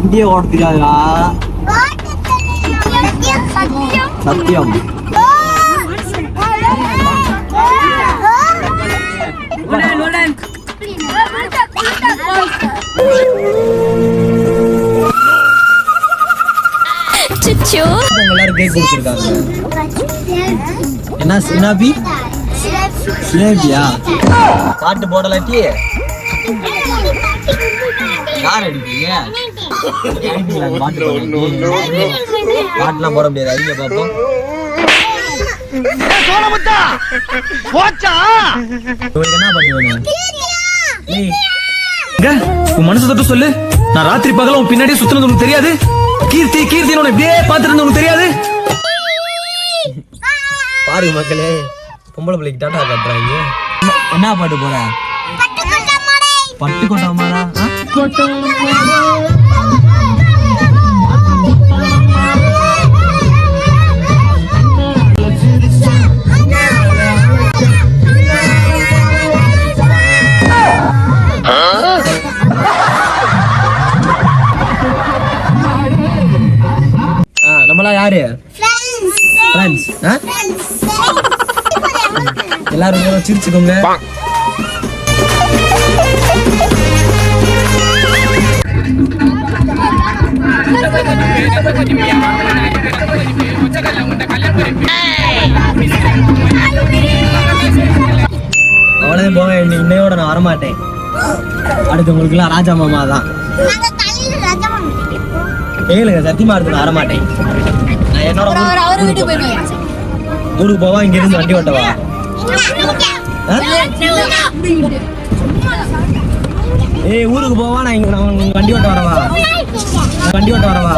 வண்டியே ஓட தெரியாதுடா. சத்தியம். எல்லாரும் கேக் கொடுத்துருக்காங்க. என்ன சினாபி சிலேபியா பாட்டு போடலாட்டி யார் அடிப்பீங்க? பாட்டுலாம் போட முடியாது. அதிக பார்ப்போம். என்ன பண்ணுவேன்? உன் மனசு தொட்டு சொல்லு. நான் ராத்திரி பகல உன் பின்னாடியே சுத்தினது உனக்கு தெரியாது? கீர்த்தி கீர்த்தி உன்னை இப்படியே பார்த்துட்டு உனக்கு தெரியாது? பாருங்க மக்களே, பொம்பளை பிள்ளைக்கு டாட்டா காட்டுறாங்க. என்ன பாட்டு போற? பட்டு கொட்டா மாடா. நம்மளா யாரு? ஃப்ரெண்ட்ஸ். எல்லாரும் சிரிச்சுக்கோங்க. அவ்வளவு போக இன்னையோட நான் வரமாட்டேன். அடுத்து உங்களுக்குலாம் ராஜா மாமா தான். கேளுங்க, சத்தியமா அடுத்து நான் வரமாட்டேன். நான் என்னோட ஊருக்கு போவா, இங்க இருந்து வண்டி ஓட்டவா? ஊருக்கு போவா, நான் வண்டி ஓட்ட வரவா? வண்டி ஓட்ட வரவா?